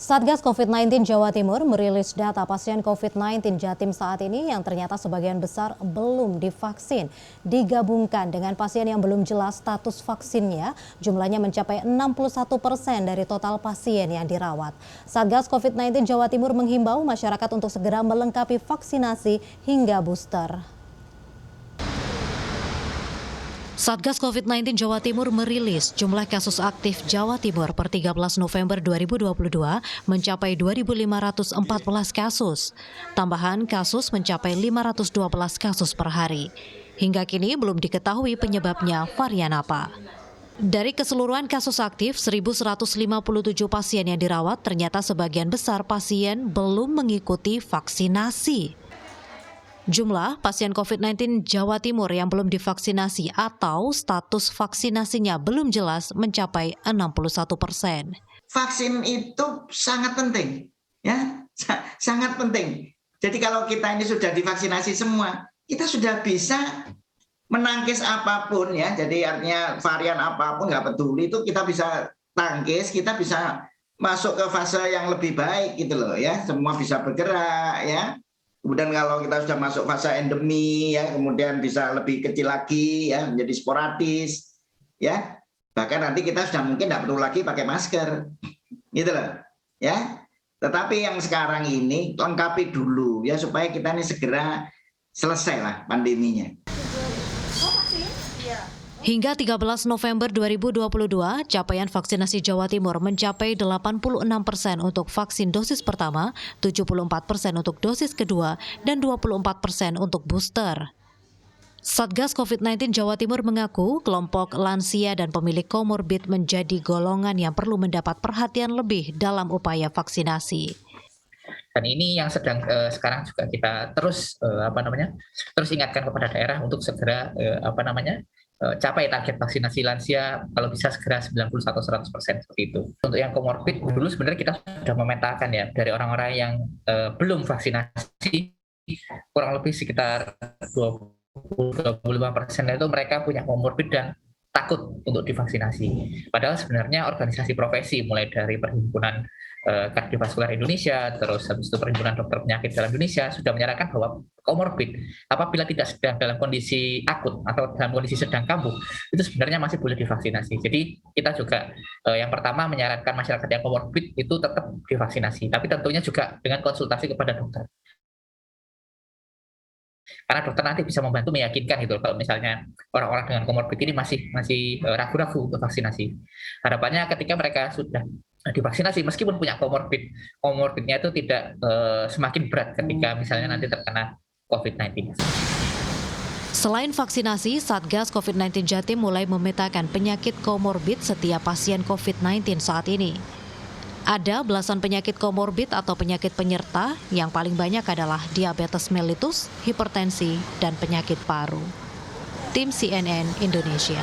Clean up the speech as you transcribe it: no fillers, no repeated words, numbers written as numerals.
Satgas COVID-19 Jawa Timur merilis data pasien COVID-19 Jatim saat ini yang ternyata sebagian besar belum divaksin. Digabungkan dengan pasien yang belum jelas status vaksinnya, jumlahnya mencapai 61% dari total pasien yang dirawat. Satgas COVID-19 Jawa Timur menghimbau masyarakat untuk segera melengkapi vaksinasi hingga booster. Satgas COVID-19 Jawa Timur merilis jumlah kasus aktif Jawa Timur per 13 November 2022 mencapai 2.514 kasus. Tambahan kasus mencapai 512 kasus per hari. Hingga kini belum diketahui penyebabnya varian apa. Dari keseluruhan kasus aktif, 1.157 pasien yang dirawat, ternyata sebagian besar pasien belum mengikuti vaksinasi. Jumlah pasien COVID-19 Jawa Timur yang belum divaksinasi atau status vaksinasinya belum jelas mencapai 61%. Vaksin itu sangat penting, ya, sangat penting. Jadi kalau kita ini sudah divaksinasi semua, kita sudah bisa menangkis apapun, ya. Jadi artinya varian apapun nggak peduli, itu kita bisa tangkis, kita bisa masuk ke fase yang lebih baik gitu loh, ya. Semua bisa bergerak, ya. Kemudian kalau kita sudah masuk fase endemi, ya, kemudian bisa lebih kecil lagi, ya, menjadi sporadis, ya. Bahkan nanti kita sudah mungkin tidak perlu lagi pakai masker, gitu loh, ya. Tetapi yang sekarang ini lengkapi dulu, ya, supaya kita ini segera selesai lah pandeminya. Hingga 13 November 2022, capaian vaksinasi Jawa Timur mencapai 86% untuk vaksin dosis pertama, 74% untuk dosis kedua, dan 24% untuk booster. Satgas COVID-19 Jawa Timur mengaku kelompok lansia dan pemilik komorbid menjadi golongan yang perlu mendapat perhatian lebih dalam upaya vaksinasi. Dan ini yang sedang sekarang juga kita terus terus ingatkan kepada daerah untuk segera capai target vaksinasi lansia kalau bisa segera 90-100% seperti itu. Untuk yang komorbid dulu sebenarnya kita sudah memetakan, ya, dari orang-orang yang belum vaksinasi kurang lebih sekitar 20-25% itu mereka punya komorbid dan takut untuk divaksinasi. Padahal sebenarnya organisasi profesi mulai dari Perhimpunan Kardiovaskular Indonesia, terus habis itu Perhimpunan Dokter Penyakit dalam Indonesia sudah menyarankan bahwa komorbid apabila tidak sedang dalam kondisi akut atau dalam kondisi sedang kambuh itu sebenarnya masih boleh divaksinasi. Jadi kita juga yang pertama menyarankan masyarakat yang komorbid itu tetap divaksinasi, tapi tentunya juga dengan konsultasi kepada dokter. Karena dokter nanti bisa membantu meyakinkan gitu kalau misalnya orang-orang dengan komorbid ini masih ragu-ragu untuk vaksinasi. Harapannya ketika mereka sudah divaksinasi meskipun punya komorbidnya itu tidak semakin berat ketika misalnya nanti terkena COVID-19. Selain vaksinasi, Satgas COVID-19 Jatim mulai memetakan penyakit komorbid setiap pasien COVID-19 saat ini. Ada belasan penyakit komorbid atau penyakit penyerta, yang paling banyak adalah diabetes mellitus, hipertensi, dan penyakit paru. Tim CNN Indonesia.